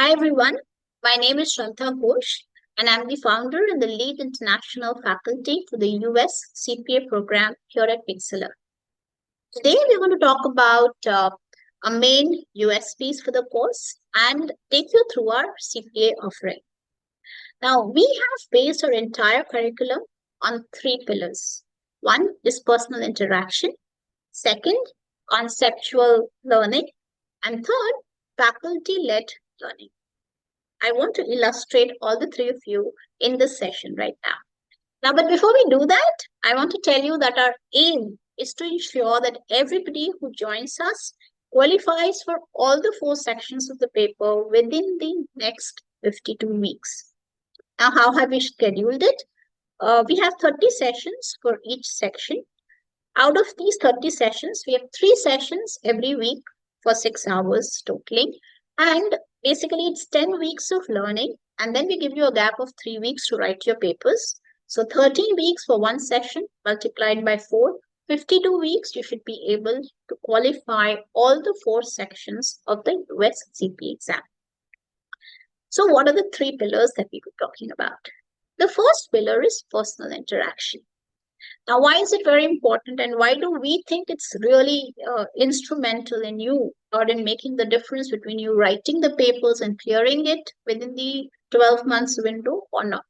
Hi everyone, my name is Shraddha Ghosh and I'm the founder and the lead international faculty for the US CPA program here at Pixalearn. Today we're going to talk about our main USPs for the course and take you through our CPA offering. Now we have based our entire curriculum on three pillars. One is personal interaction, second, conceptual learning, and third, faculty-led learning. I want to illustrate all the three of you in this session right now. But before we do that, I want to tell you that our aim is to ensure that everybody who joins us qualifies for all the four sections of the paper within the next 52 weeks. Now, how have we scheduled it? We have 30 sessions for each section. Out of these 30 sessions, we have 3 sessions every week for 6 hours totaling. And basically, it's 10 weeks of learning. And then we give you a gap of 3 weeks to write your papers. So 13 weeks for one session multiplied by 4. 52 weeks, you should be able to qualify all the 4 sections of the US CPA exam. So what are the 3 pillars that we were talking about? The first pillar is personal interaction. Now, why is it very important and why do we think it's really instrumental in you or in making the difference between you writing the papers and clearing it within the 12 months window or not?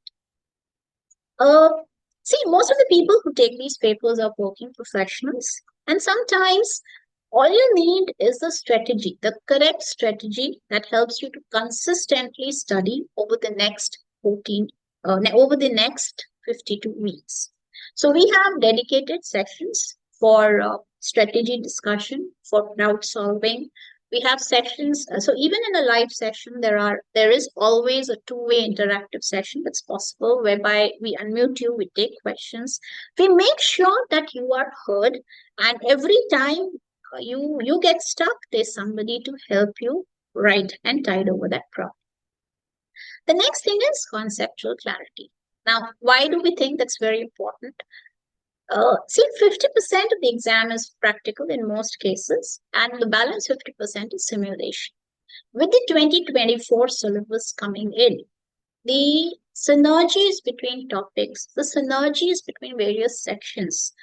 See, most of the people who take these papers are working professionals, and sometimes all you need is the strategy, the correct strategy that helps you to consistently study over the next 52 weeks. So we have dedicated sessions for strategy discussion, for crowd solving. We have sessions. So even in a live session, there is always a two-way interactive session that's possible, whereby we unmute you, we take questions. We make sure that you are heard, and every time you get stuck, there's somebody to help you write and tide over that problem. The next thing is conceptual clarity. Now, why do we think that's very important? See, 50% of the exam is practical in most cases, and the balance 50% is simulation. With the 2024 syllabus coming in, the synergies between topics, the synergies between various sections,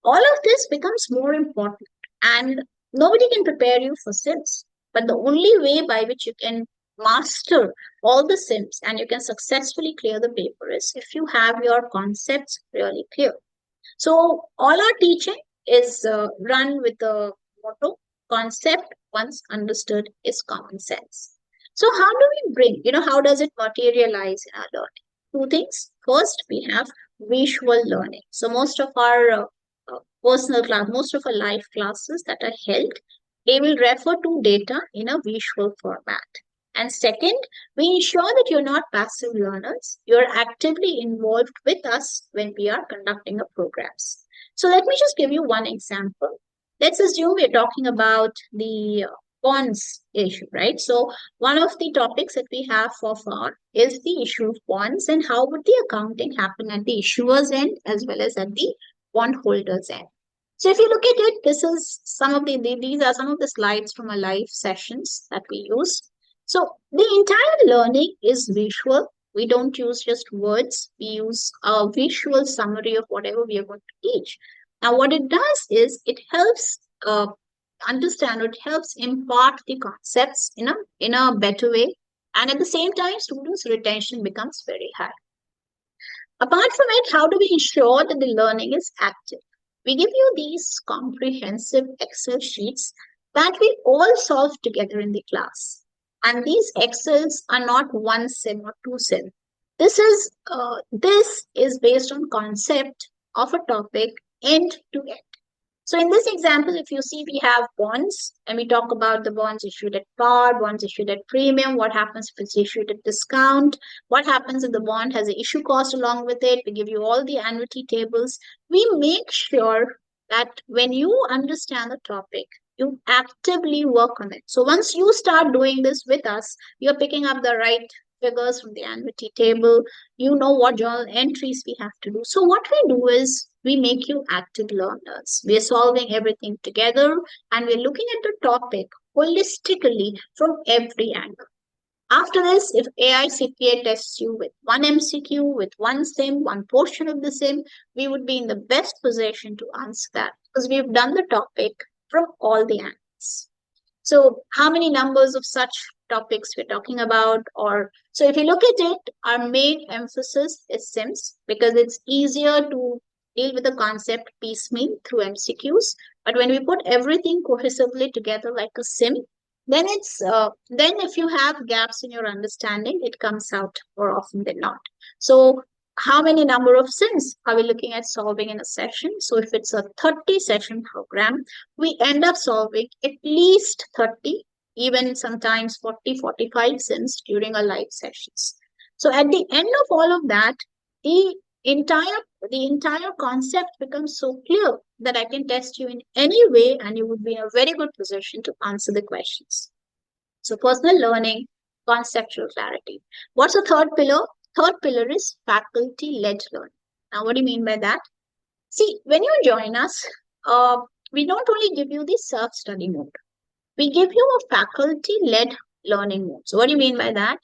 all of this becomes more important, and nobody can prepare you for SIMS. But the only way by which you can master all the SIMS and you can successfully clear the paper is if you have your concepts really clear. So all our teaching is run with the motto, concept once understood is common sense. So how do we bring, how does it materialize in our learning? 2 things. First, we have visual learning. So most of our personal class, most of our live classes that are held, they will refer to data in a visual format. And second, we ensure that you're not passive learners. You're actively involved with us when we are conducting our programs. So let me just give you one example. Let's assume we're talking about the bonds issue, right? So one of the topics that we have for far is the issue of bonds and how would the accounting happen at the issuer's end as well as at the bondholder's end. So if you look at it, these are some of the slides from our live sessions that we use. So the entire learning is visual. We don't use just words. We use a visual summary of whatever we are going to teach. Now, what it does is it helps understand, it helps impart the concepts in a better way. And at the same time, students' retention becomes very high. Apart from it, how do we ensure that the learning is active? We give you these comprehensive Excel sheets that we all solve together in the class. And these Excels are not 1 sim or 2 sim. This is based on concept of a topic end to end. So in this example, if you see, we have bonds and we talk about the bonds issued at par, bonds issued at premium, what happens if it's issued at discount, what happens if the bond has an issue cost along with it. We give you all the annuity tables. We make sure that when you understand the topic, you actively work on it. So once you start doing this with us, you're picking up the right figures from the annuity table. You know what journal entries we have to do. So what we do is we make you active learners. We're solving everything together and we're looking at the topic holistically from every angle. After this, if AI CPA tests you with one MCQ, with one sim, one portion of the sim, we would be in the best position to answer that because we've done the topic from all the angles. So how many numbers of such topics we're talking about? Or so if you look at it, our main emphasis is sims because it's easier to deal with the concept piecemeal through MCQs. But when we put everything cohesively together like a sim, then if you have gaps in your understanding, it comes out more often than not. So how many number of sims are we looking at solving in a session? So if it's a 30 session program, we end up solving at least 30, even sometimes 40, 45 sims during our live sessions. So at the end of all of that, the entire the entire concept becomes so clear that I can test you in any way and you would be in a very good position to answer the questions. So personal learning, conceptual clarity. What's the third pillar? Third pillar is faculty-led learning. Now, what do you mean by that? See, when you join us, uh, we don't only give you the self-study mode. We give you a faculty-led learning mode. So what do you mean by that?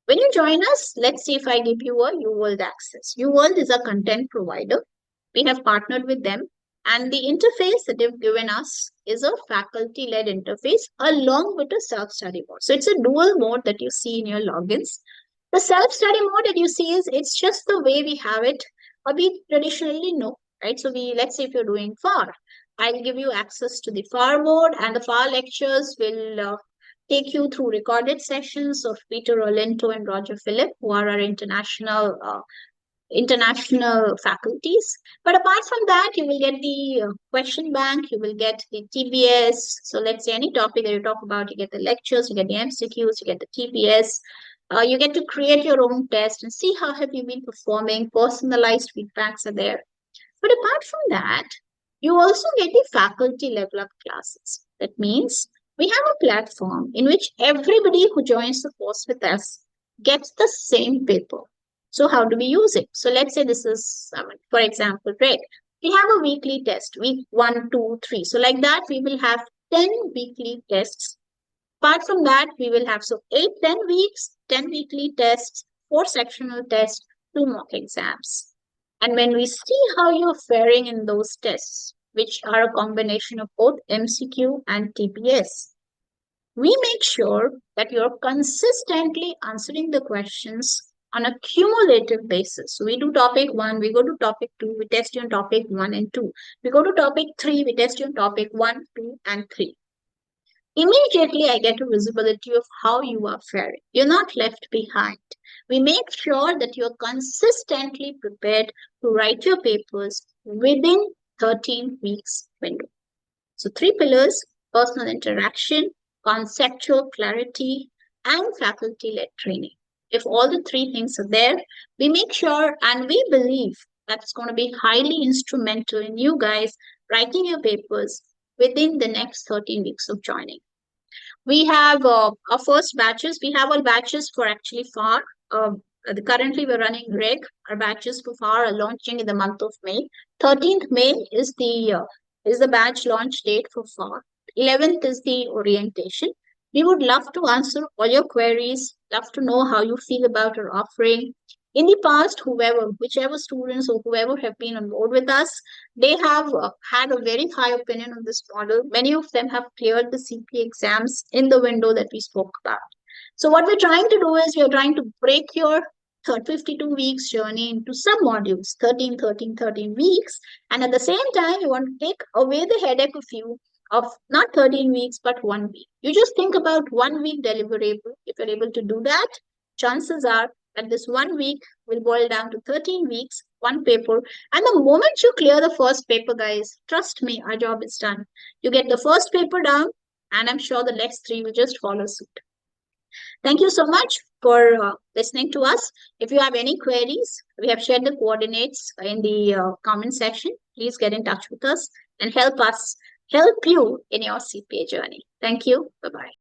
When you join us, let's see if I give you a UWorld access. UWorld is a content provider. We have partnered with them. And the interface that they've given us is a faculty-led interface along with a self-study mode. So it's a dual mode that you see in your logins. The self-study mode that you see is it's just the way we have it, or we traditionally know, right? So let's say if you're doing FAR, I'll give you access to the FAR mode, and the FAR lectures will take you through recorded sessions of Peter Olinto and Roger Phillip, who are our international faculties. But apart from that, you will get the question bank, you will get the TPS. So let's say any topic that you talk about, you get the lectures, you get the MCQs, you get the TPS. You get to create your own test and see how have you been performing. Personalized feedbacks are there. But apart from that, you also get the faculty level up classes. That means we have a platform in which everybody who joins the course with us gets the same paper. So how do we use it? So let's say this is, for example, right? We have a weekly test, week 1, 2, 3. So like that, we will have 10 weekly tests. Apart from that, we will have so 8, 10 weeks, 10 weekly tests, 4 sectional tests, 2 mock exams. And when we see how you're faring in those tests, which are a combination of both MCQ and TPS, we make sure that you're consistently answering the questions on a cumulative basis. So we do topic 1, we go to topic 2, we test you on topic 1 and 2. We go to topic 3, we test you on topic 1, 2, and 3. Immediately, I get a visibility of how you are faring. You're not left behind. We make sure that you're consistently prepared to write your papers within 13 weeks window. So 3 pillars: personal interaction, conceptual clarity, and faculty-led training. If all the 3 things are there, we make sure and we believe that's going to be highly instrumental in you guys writing your papers within the next 13 weeks of joining. We have our first batches. We have our batches for actually FAR. Currently, we're running REG. Our batches for FAR are launching in the month of May. 13th May is the batch launch date for FAR. 11th is the orientation. We would love to answer all your queries. Love to know how you feel about our offering. In the past, whichever students or whoever have been on board with us, they have had a very high opinion on this model. Many of them have cleared the CPA exams in the window that we spoke about. So what we're trying to do is we're trying to break your 52 weeks journey into some modules, 13, 13, 13 weeks. And at the same time, you want to take away the headache of not 13 weeks, but 1 week. You just think about 1 week deliverable. If you're able to do that, chances are that this 1 week will boil down to 13 weeks, one paper. And the moment you clear the first paper, guys, trust me, our job is done. You get the first paper down, and I'm sure the next 3 will just follow suit. Thank you so much for listening to us. If you have any queries, we have shared the coordinates in the comment section. Please get in touch with us and help you in your CPA journey. Thank you. Bye-bye.